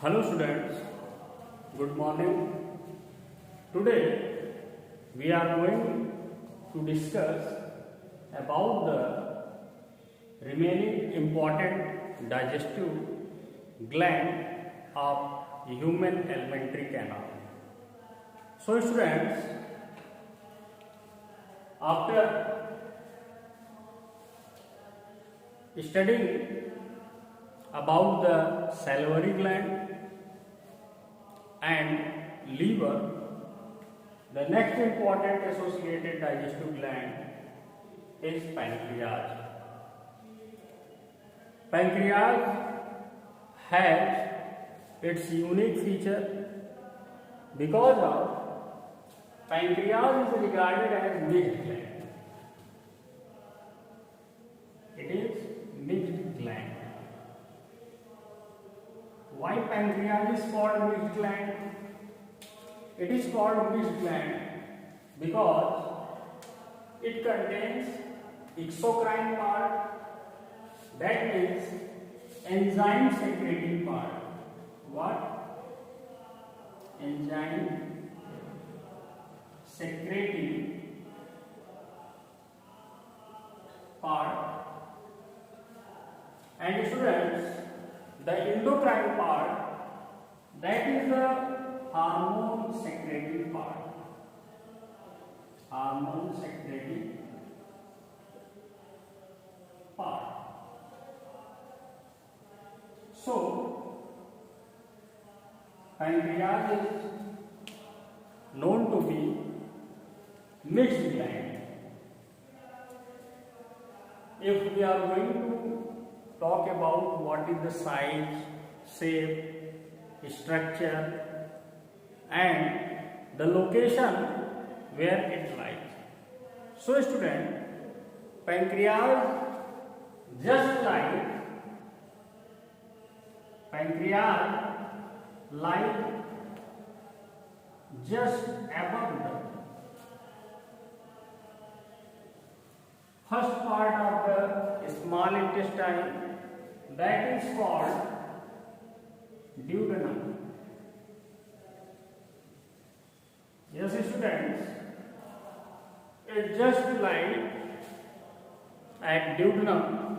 Hello students, good morning. Today we are going to discuss about the remaining important digestive gland of human alimentary canal. So students, after studying about the salivary gland and liver, the next important associated digestive gland is pancreas. Pancreas has its unique feature because of pancreas is regarded as mixed gland. It is mixed gland. Why pancreas is called mixed gland? It is called mixed gland because it contains exocrine part, that means enzyme secreting part. What? Enzyme secreting part. And students, the endocrine part, that is the hormone secreting part. Hormone secreting part. So, pancreas is known to be mixed gland. If we are going to talk about what is the size, shape, structure and the location where it lies. So student, pancreas lies just above the first part of the small intestine, that is called duodenum. Yes students, it just lies at duodenum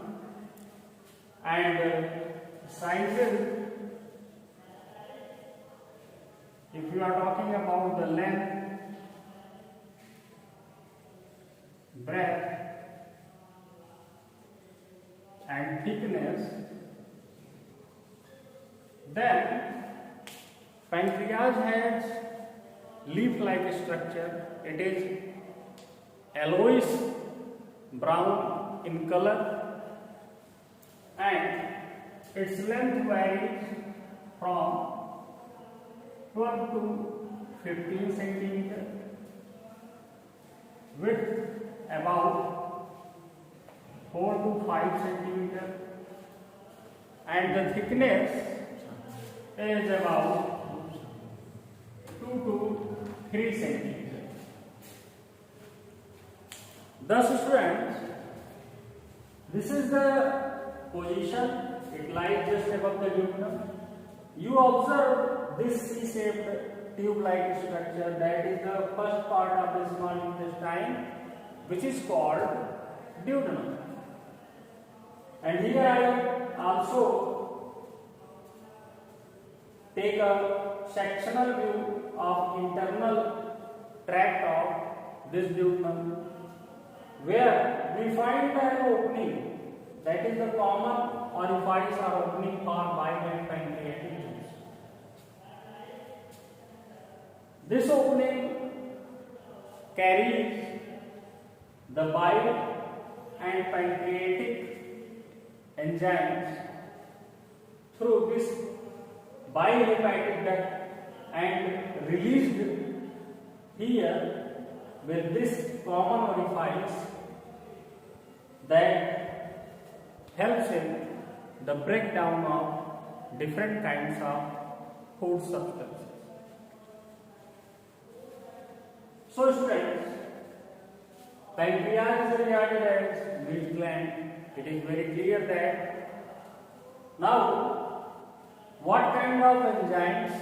and sizes, if you are talking about the length, breadth and thickness, then pancreas has leaf-like structure. It is yellowish brown in color and its length varies from 12 to 15 centimeter, width about 4 to 5 centimeter, and the thickness is about 2 to 3 centimeter. Thus students, this is the position. It lies just above the duodenum. You observe this C-shaped tube-like structure, that is the first part of the small intestine, which is called duodenum. And here I also take a sectional view of internal tract of this duodenum, where we find an opening, that is the common orifice or opening for bile and pancreatic juice. This opening carries the bile and pancreatic enzymes through this bile-hepatic duct and released here with this common orifice that helps in the breakdown of different kinds of food substances. So students, pancreas is regarded as mixed gland. It is very clear that now what kind of enzymes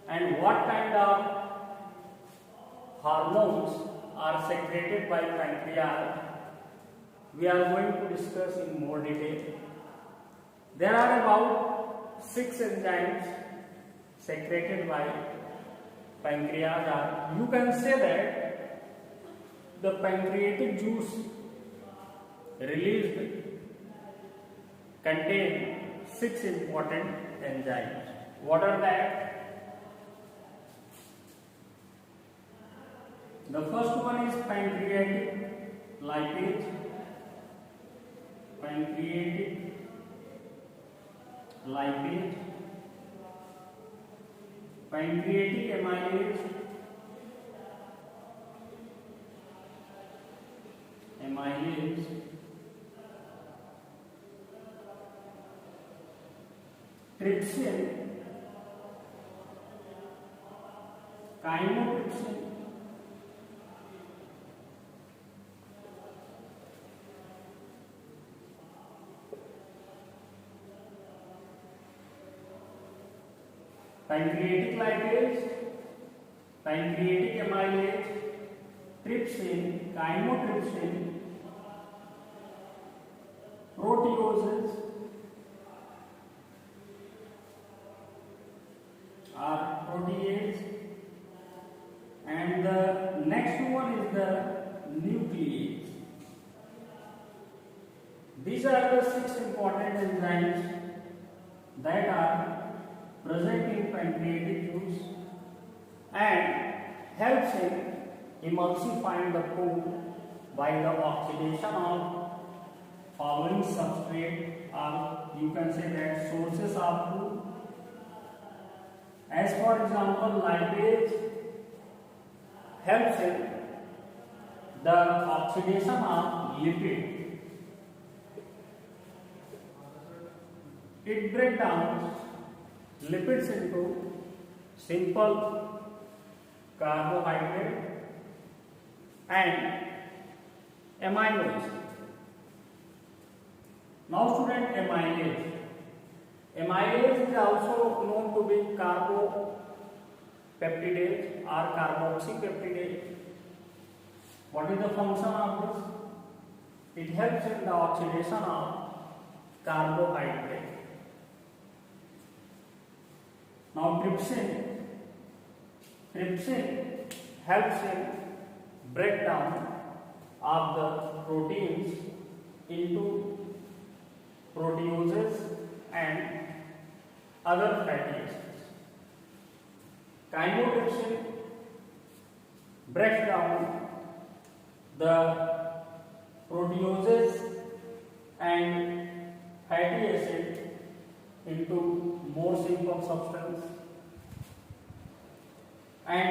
and what kind of hormones are secreted by pancreas, we are going to discuss in more detail. There are about 6 enzymes secreted by pancreas, or you can say that the pancreatic juice released contain 6 important enzymes. What are that? The first one is pancreatic lipase, pancreatic lipase, pancreatic amylase, trypsin, chymotrypsin, pancreatic lipase, pancreatic amylase, trypsin, chymotrypsin, proteases are protease, and the next one is the nuclease. These are the 6 important enzymes that are present in pancreatic juice and helps in emulsifying the food by the oxidation of following substrate, or you can say that sources of food. As for example, lipase helps in the oxidation of lipid. It breaks down lipids into simple carbohydrate and amino acid. Now student, amylase. Amylase is also known to be carbopeptidase or carboxypeptidase. What is the function of this? It helps in the oxidation of carbohydrate. Now trypsin helps in breakdown of the proteins into proteases and other fatty acids. Chymotrypsin breaks down the proteases and fatty acid into more simple substance, and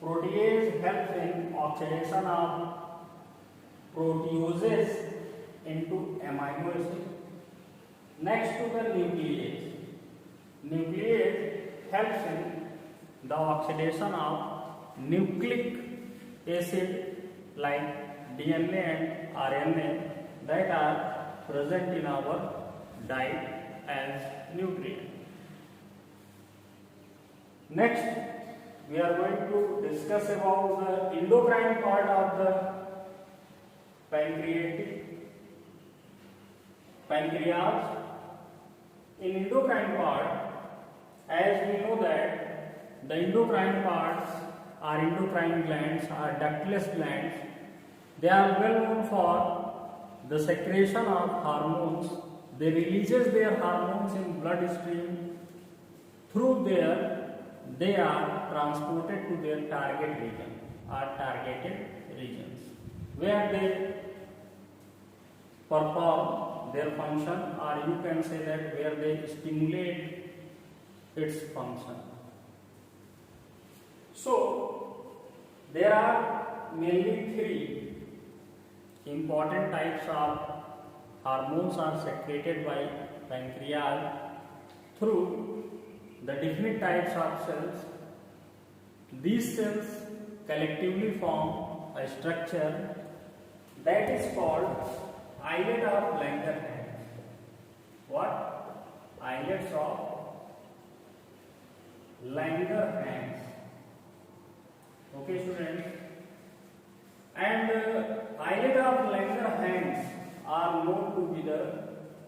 protease helps in oxidation of proteases into amino acid. Next to the nuclease. Nuclease helps in the oxidation of nucleic acid like DNA and RNA that are present in our diet as nutrient. Next, we are going to discuss about the endocrine part of the pancreas. In endocrine part, as we know that the endocrine parts are endocrine glands or ductless glands. They are well known for the secretion of hormones. They releases their hormones in bloodstream. Through there, they are transported to their target region or targeted regions, where they perform their function, or you can say that where they stimulate its function. So there are mainly 3 important types of hormones are secreted by pancreas through the different types of cells. These cells collectively form a structure that is called islet of Langerhans. What? Islet Langerhans. Okay, students. And islet of Langerhans are known to be the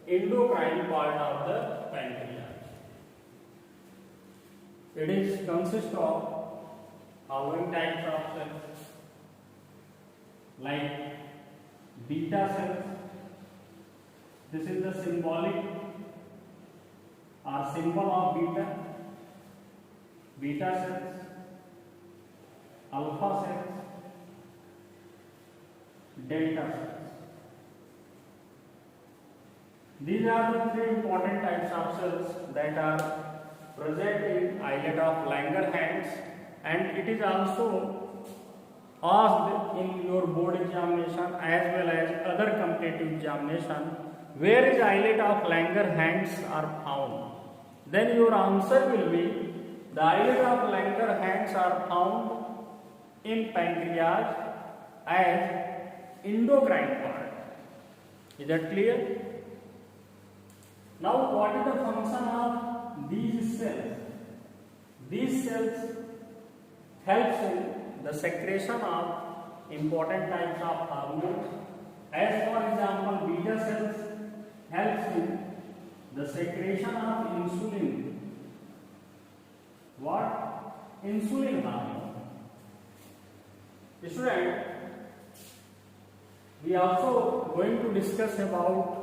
endocrine part of the pancreas. It is consists of following types of cells like beta cells. This is the symbolic or symbol of beta cells, alpha cells, delta cells. These are the three important types of cells that are present in islet of Langerhans, and it is also asked in your board examination as well as other competitive examination, where is islet of Langerhans are found. Then your answer will be the islet of Langerhans are found in pancreas as endocrine part. Is that clear? Now what is the function of these cells? These cells helps in the secretion of important types of hormones. As for example, beta cells helps in the secretion of insulin. What? Insulin hormone. Student, we also going to discuss about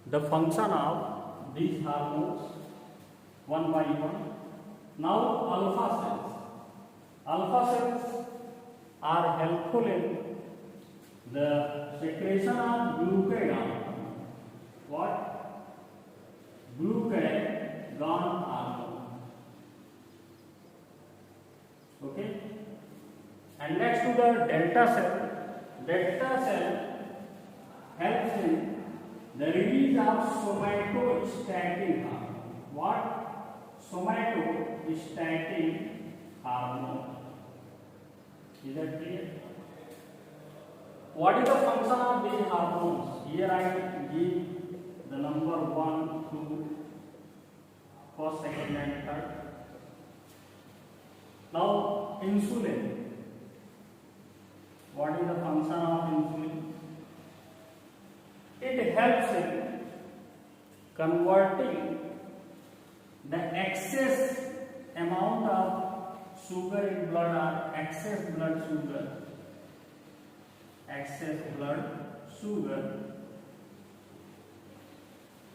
the function of these hormones one by one. Now alpha cells. Alpha cells are helpful in the secretion of glucagon. What? Glucagon hormone. Okay. And next to the delta cell. Delta cell helps in the release of somatostatin hormone. What? Somatostatin hormone. Is that clear? What is the function of these hormones? Here I give the number 1, 2, first, second and third. Now insulin. What is the function of insulin? It helps in converting the excess amount of sugar in blood or excess blood sugar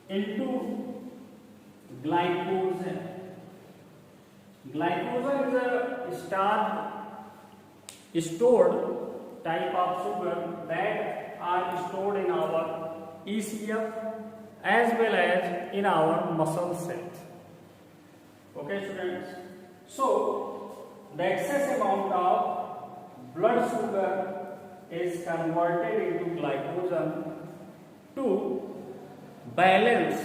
into glycogen. Glycogen is a stored type of sugar that are stored in our ECF as well as in our muscle cells. Okay, students. So the excess amount of blood sugar is converted into glycogen to balance,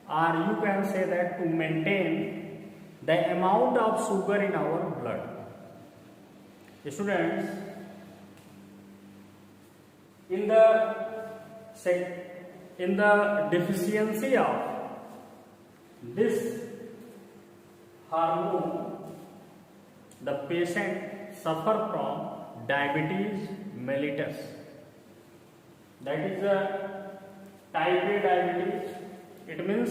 or you can say that to maintain the amount of sugar in our blood. Students, in the deficiency of this hormone, the patient suffer from diabetes mellitus. That is a type A diabetes. It means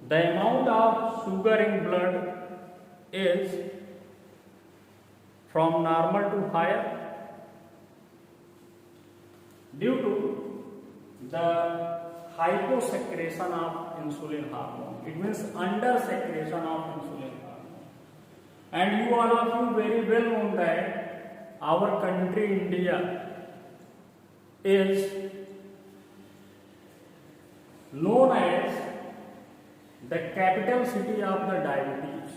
the amount of sugar in blood is from normal to higher due to the hyposecretion of insulin hormone. It means under secretion of insulin hormone. And you all of you very well know that our country India is known as the capital city of the diabetes.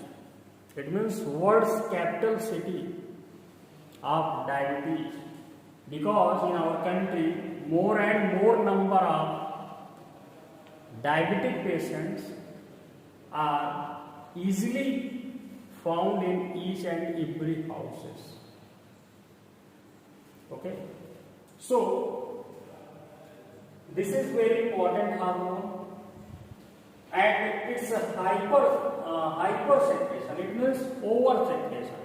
It means world's capital city of diabetes, because in our country more and more number of diabetic patients are easily found in each and every houses. Okay, so this is very important hormone, and it's a hypersaturation. It means oversaturation.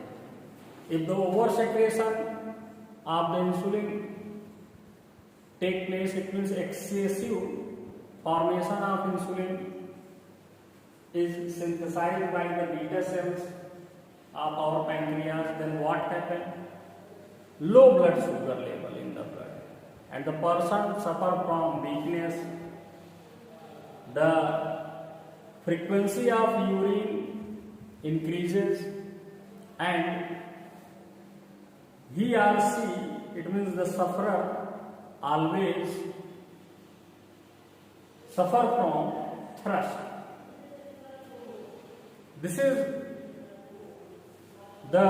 If the oversaturation of the insulin take place, it means excessive formation of insulin is synthesized by the beta cells of our pancreas. Then what happens? Low blood sugar level in the blood, and the person suffer from weakness. The frequency of urine increases, and he or she, it means the sufferer, always suffer from thirst. This is the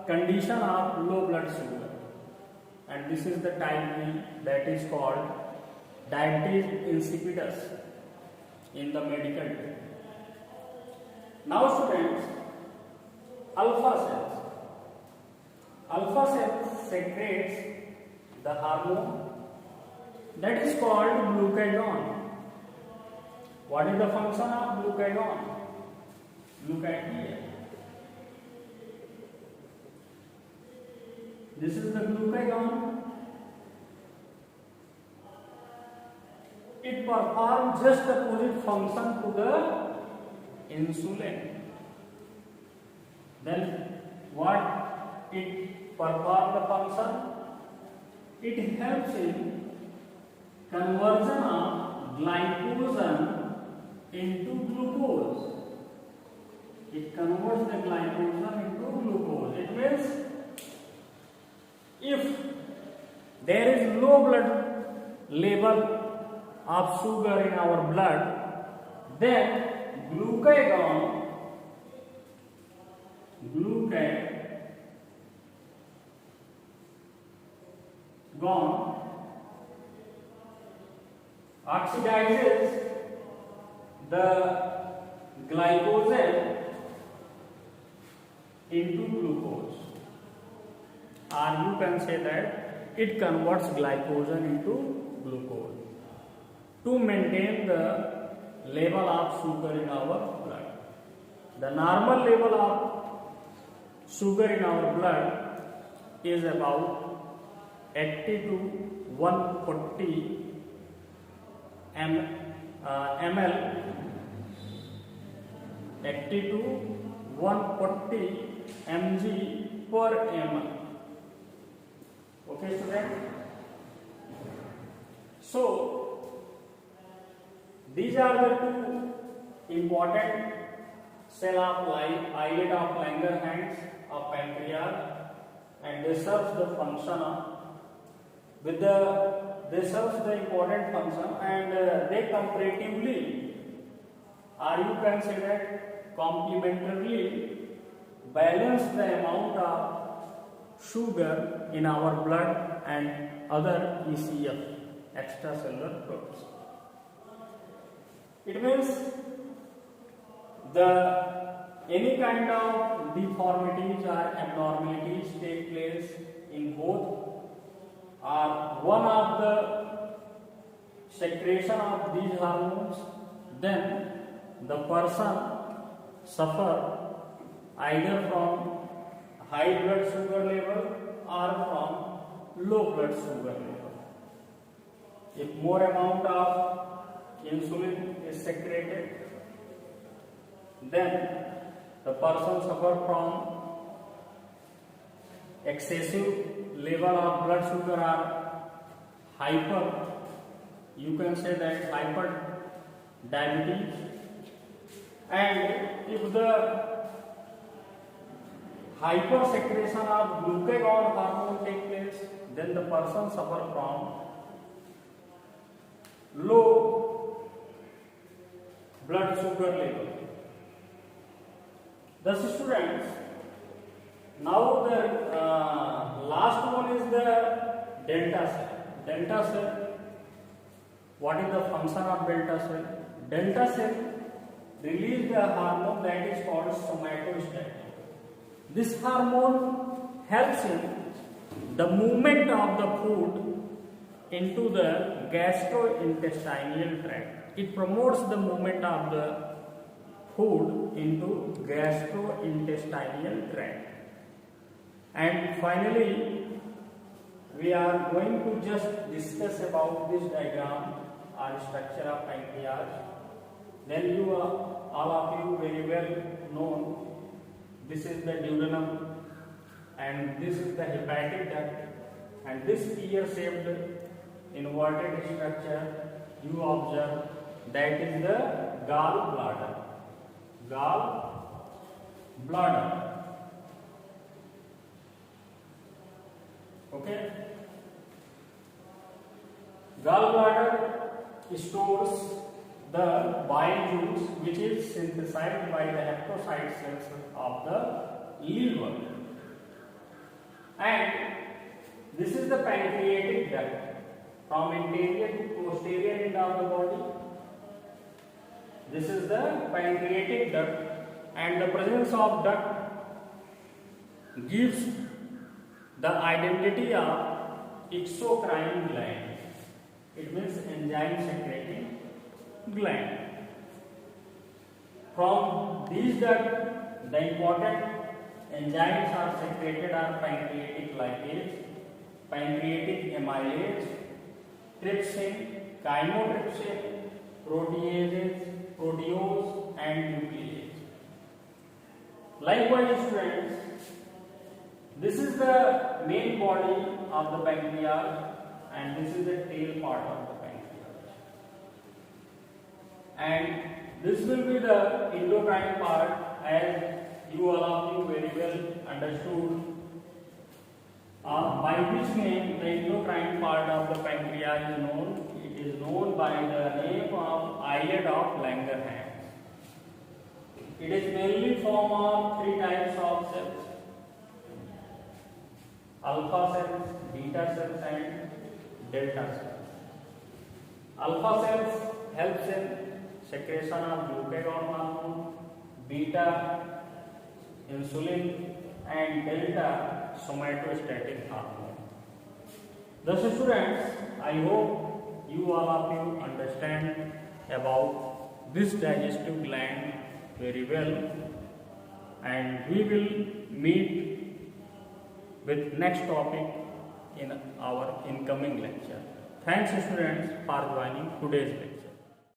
condition of low blood sugar, and this is the type B, that is called diabetes insipidus in the medical term. Now students, alpha cells secretes the hormone that is called glucagon. What is the function of glucagon? Look at here. This is the glucagon. It performs just the opposite function to the insulin. Then what it performs the function? It helps in conversion of glycogen into glucose. It converts the glycogen into glucose. It means if there is low blood level of sugar in our blood, then glucagon oxidizes the glycogen into glucose, or you can say that it converts glycogen into glucose to maintain the level of sugar in our blood. The normal level of sugar in our blood is about 80 to 140 ml, 80 to 140 mg per ml. Okay, student? So these are the two important cell of life, islet of Langerhans of pancreas, and they serve the function they serve the important function, and they comparatively, or you can say that complementarily, balance the amount of sugar in our blood and other ECF, extracellular products. It means any kind of deformities or abnormalities take place in both or one of the secretion of these hormones, then the person suffer either from high blood sugar level or from low blood sugar level. If more amount of insulin is secreted, then the person suffer from excessive level of blood sugar or hyper, you can say that hyper diabetes. And if the hypersecretion of glucagon hormone take place, then the person suffer from low blood sugar level. Thus students, now the last one is the delta cell. Delta cell, what is the function of delta cell? Delta cell release the hormone that is called somatostatin. This hormone helps in the movement of the food into the gastrointestinal tract. It promotes the movement of the food into gastrointestinal tract. And finally, we are going to just discuss about this diagram or structure of pancreas. Then you are, all of you very well know, this is the duodenum and this is the hepatic duct, and this pear-shaped inverted structure you observe, that is the gallbladder. Gallbladder. Okay. Gallbladder stores the bile juice which is synthesized by the hepatocyte cells of the liver. And this is the pancreatic duct from anterior to posterior end of the body. This is the pancreatic duct, and the presence of duct gives the identity of exocrine gland. It means enzyme secreting gland. From these duct, the important enzymes are secreted are pancreatic lipase, pancreatic amylase, trypsin, chymotrypsin, proteases, proteose, and nuclease. Likewise, students, this is the main body of the pancreas, and this is the tail part of the pancreas. And this will be the endocrine part, as you all of you very well understood. By which name the endocrine part of the pancreas is known? It is known by the name of islet of Langerhans. It is mainly formed of three types of cells: alpha cells, beta cells, and delta cells. Alpha cells helps in secretion of glucagon hormone, beta insulin, and delta somatostatin hormone. Thus, students, I hope you all of you understand about this digestive gland very well, and we will meet with next topic in our incoming lecture. Thanks, students, for joining today's lecture.